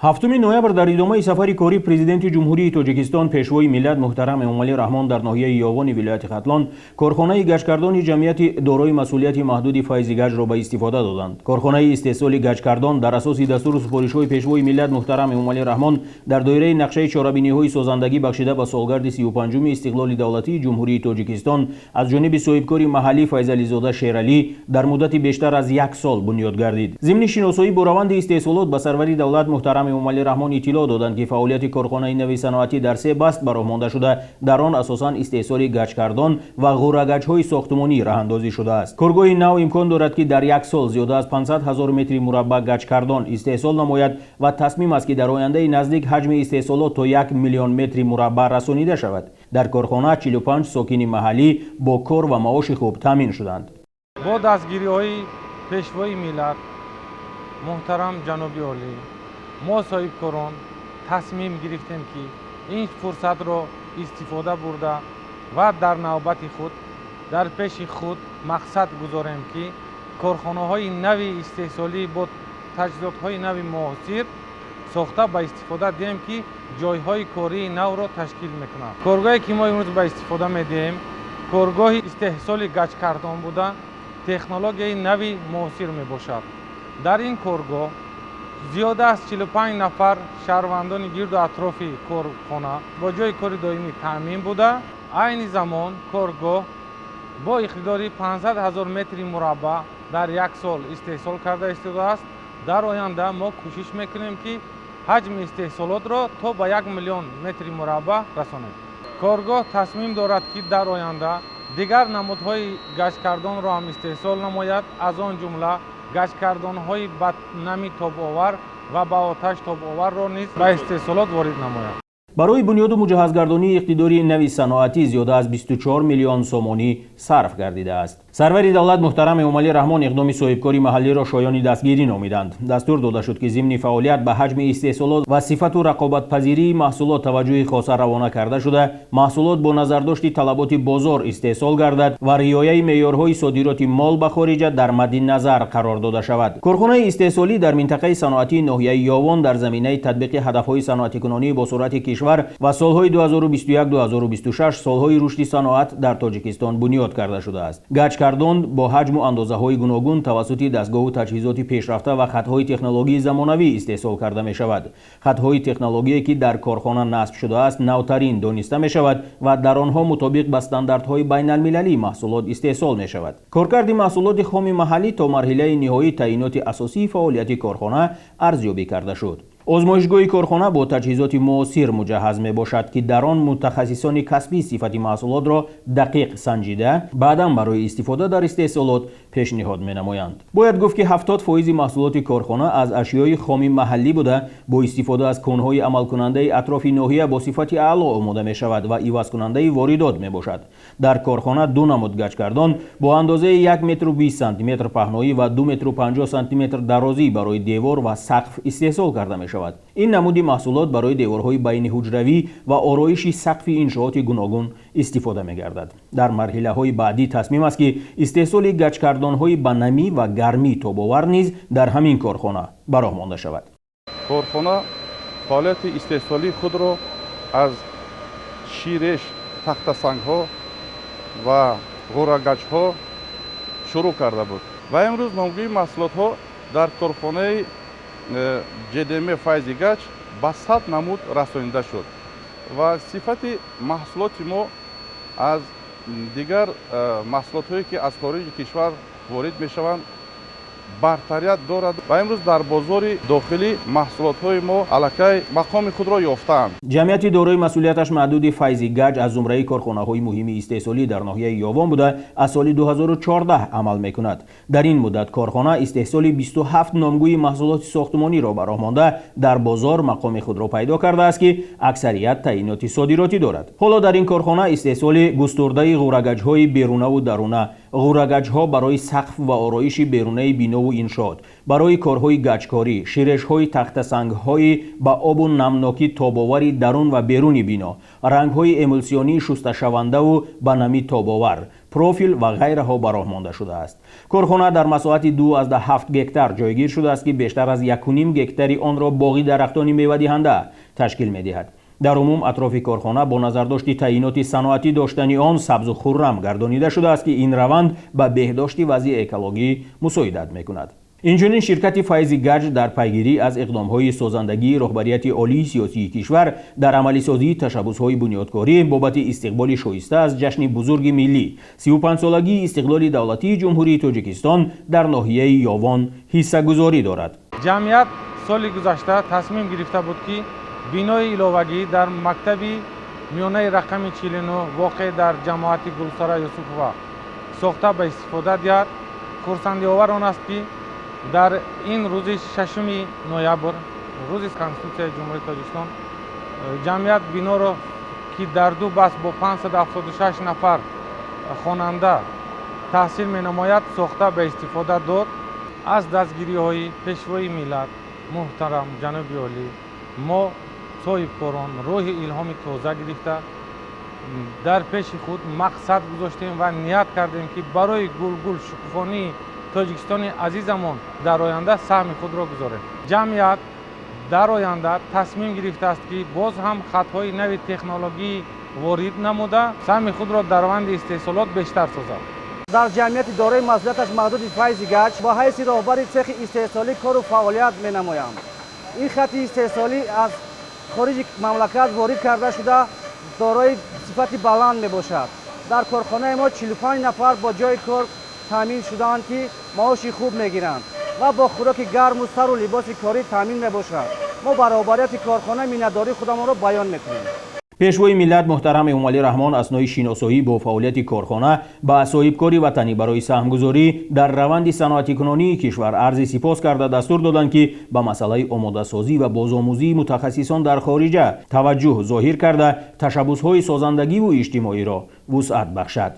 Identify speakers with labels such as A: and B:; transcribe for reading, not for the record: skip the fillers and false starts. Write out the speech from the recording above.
A: هفتم نوامبر در ادامه سفر کاری پرزیدنت جمهوری تاجیکستان پیشوای ملت محترم امامعلی رحمان در ناحیه یاوان ولایت ختلان کارخانه گچکردان جمعیت دارای مسئولیت محدود فیض گچ را به استفاده دادند. کارخانه استحصال گچکردان در اساس دستور سفارش‌های پیشوای ملت محترم امامعلی رحمان در دایره نقشه چهاربینی‌های سازندگی بخشیده به سالگرد 35 استقلال دولتی جمهوری تاجیکستان از جانب صاحبکار محلی فیض علیزاده شیرعلی در مدت بیشتر از یک سال بنیاد گردید. ضمن شناسایی با روند استحصالات به سروری دولت محترم امامعلی رحمان اطلاع دادند که فعالیت کارخانه نوی صنعتی در سه بست براه مانده شده، در آن اساساً استحصال گچکردان و غورگچ‌های ساختمانی راه اندازی شده است. کارگاه نو امکان دارد که در یک سال زیاده از 500,000 متر مربع گچکردان استحصال نماید و تصمیم است که در آینده نزدیک حجم استحصالات تا 1 میلیون متر مربع رسانیده شود. در کارخانه 45 ساکن محلی با کار و معاش خوب تامین شدند.
B: با دستگیری‌های پیشوای ملت محترم جناب عالی، ما صاحبکاران تصمیم گرفتیم که این فرصت را استفاده برده و در نوبت خود در پیش خود مقصد گذاریم که کارخانه‌های نوی استحصالی با تجهیزات‌های نوی معاصر ساخته به استفاده دهیم که جایهای کاری نو را تشکیل می‌کند. کارگاهی که ما امروز به استفاده می‌دهیم کارگاه استحصال گچکردان بوده، تکنولوژی نوی معاصر میباشد. در این کارگاه زیاده از 45 نفر شهروندان گرد و اطراف کارخانه با جای کاری دائمی تامین بوده. عین زمان کارگاه با اقتدار 500,000 متر مربع در یک سال استحصال کرده است. در آینده ما کوشش میکنیم که حجم استحصالات را تا به 1 میلیون متر مربع رسانیم. کارگاه تصمیم دارد که در آینده دیگر نمودهای گچکردان را هم استحصال نماید، از آن جمله گچکردان‌های به نمی تاب آور و به آتش تاب آور را نیز به استحصالات وارد نماید.
A: برای بنیاد و مجهزگردانی اقتداری نوی صنعتی زیاده از 24 میلیون سومانی صرف گردیده است. سروری دولت محترم امامعلی رحمان اقدام صاحبکاری محلی را شایان دستگیری نامیدند. دستور داده شد که ضمن فعالیت به حجم استحصالات و صفت و رقابت پذیری محصولات توجه خاصه روانه کرده شده، محصولات با نظرداشت طلبات بازار استحصال گردد و رعایت معیارهای صادرات مال به خارج در مد نظر قرار داده شود. کارخانه استحصالی در منطقه صنعتی ناحیه یاوان در زمینه تطبیق هدفهای صنعتی کنونی با سرعت کشور و سالهای 2021-2026 سالهای رشد صنعت در تاجیکستان بنیاد کرده شده است. گچکردان با حجم و اندازه‌های گوناگون توسط دستگاه و تجهیزات پیشرفته و خطهای تکنولوژی زمانوی استحصال کرده می شود. خطهای تکنولوژی که در کارخانه نصب شده است نوترین دانسته می شود و در آنها مطابق با استانداردهای بین المللی محصولات استحصال می شود. کارکرد محصولات خام محلی تا مرحله نهایی تعیینات اساسی فعالیت کارخانه ارزیابی کرده شد. آزمایشگاه کارخانه با تجهیزات معاصر مجهز می باشد که در آن متخصصان کسبی صفت محصولات را دقیق سنجیده بعدا برای استفاده در استحصالات پیشنهاد می نمایند. باید گفت که 70% محصولات کارخانه از اشیای خام محلی بوده با استفاده از کنهای عمل کننده اطراف ناحیه با صفت اعلی آماده می شود و عوض کننده واردات می باشد. در کارخانه دو نمود گچکردان با اندازه 1 متر و 20 سانتی متر پهنایی و 2 متر و 50 سانتی متر درازی برای دیوار و سقف استحصال کرده می شود. این نمود محصولات برای دیوارهای بین حجروی و آرایش سقف انشاءات گوناگون استفاده می گردد. در مرحله های بعدی تصمیم است که استحصال گچکردان های به نمی و گرمی تاب‌آور نیز در همین کارخانه براه مانده شود.
C: کارخانه فعالیت استحصالی خود را از شیرش، تخت سنگ ها و غورگچ ها شروع کرده بود و امروز نامگوی محصولات ها در کارخانه جدم فیض گچ به 100 نمود رسانیده شد و صفت محصولات ما از دیگر محصولات هایی که از خارج کشور وارد می شوند برتریت دارد و امروز در بازار داخلی محصولات های ما الکی مقام خود را یافتند.
A: جمعیت دارای مسئولیتش محدود فیض گچ از زمره کارخانه های مهم استحصالی در ناحیه یاوان بوده از سال 2014 عمل می کند. در این مدت کارخانه استحصال 27 نامگوی محصولات ساختمانی را براه مانده در بازار مقام خود را پیدا کرده است که اکثریت تعیینات صادراتی دارد. حالا در این کارخانه استحصال گسترده غورگچ های بیرونه و درونه ғӯрагаҷҳо барои сақф ва ороиши берунаи бинову иншоот, барои корҳои гаҷкорӣ, ширешҳои тахтасангҳои ба обу намнокӣ тобовари дарун ва беруни бино, рангҳои эмулсионии шусташавандаву ба намӣ тобовар, профил ва ғайраҳо ба роҳ монда шудааст. корхона дар масоҳати 2,7 гектар ҷойгир шудааст ки бештар аз 1,5 гектари онро боғи дарахтони мевадиҳанда ташкил медиҳад. дар умум атрофи корхона бо назардошти таъиноти саноатӣ доштани он сабзу хуррам гардонида шудааст ки ин раванд ба беҳдошти вазъи экологӣ мусоидат мекунад. инчунин ширкати Файзи Гаҷ дар пайгирӣ аз иқдомҳои созандагии роҳбарияти олии сиёсии кишвар дар амалисозии ташаббусҳои бунёдкорӣ бобати истиқболи шоиста аз ҷашни бузурги миллӣ 35-солагии истиқлоли давлатии ҷумҳурии Тоҷикистон дар ноҳияи Ёвон ҳиссагузорӣ дорад.
B: ҷамъият соли гузашта тасмим гирифта буд ки бинои иловагӣ дар мактаби миёнаи рақами 49 воқеъ дар ҷамоати Гулсара Юсуфова сохта ба истифода диҳад. хурсандиовар он аст ки дар ин рӯзи 6 ноябр рӯзи Конститутсияи ҷумҳурии Тоҷикистон ҷамъият биноро ки дар ду баст бо 576 нафар хонанда таҳсил менамояд сохта ба истифода дод. аз дастгириҳои пешвои миллат муҳтарам ҷаноби олӣ мо соҳибкорон роҳи илҳоми тоза гирифта дар пеши худ мақсад гузоштем ва ният кардем ки барои гулгул шукуфонии Тоҷикистони азизамон дар оянда саҳми худро гузорем. ҷамъият дар оянда тасмим гирифтааст ки боз ҳам хатҳои нави технологӣ ворид намуда саҳми худро дар раванди истеҳсолот бештар созад.
D: дар ҷамъияти дорои масъулияташ маҳдуди Файзи Гаҷ ба ҳайси роҳбари цехи истеҳсолӣ кору фаъолият менамоям. ин хати истеҳсолӣ аз хориҷи мамлакат ворид карда шуда дорои сифати баланд мебошад. дар корхонаи мо 45 нафар бо ҷои кор таъмин шудаанд ки маоши хуб мегиранд ва бо хӯроки гарму сару либоси корӣ таъмин мебошад. мо ба роҳбарияти корхона миннатдории худамонро баён мекунем.
A: пешвои миллат муҳтарам Эмомалӣ Раҳмон аснои шиносоӣ бо фаъолияти корхона ба соҳибкори ватанӣ барои саҳмгузорӣ дар раванди саноатикунонии кишвар арзи сипос карда дастур доданд ки ба масъалаи омодасозӣ ва бозомӯзии мутахассисон дар хориҷа таваҷҷӯҳ зоҳир карда ташаббусҳои созандагиву иҷтимоиро вусъат бахшад.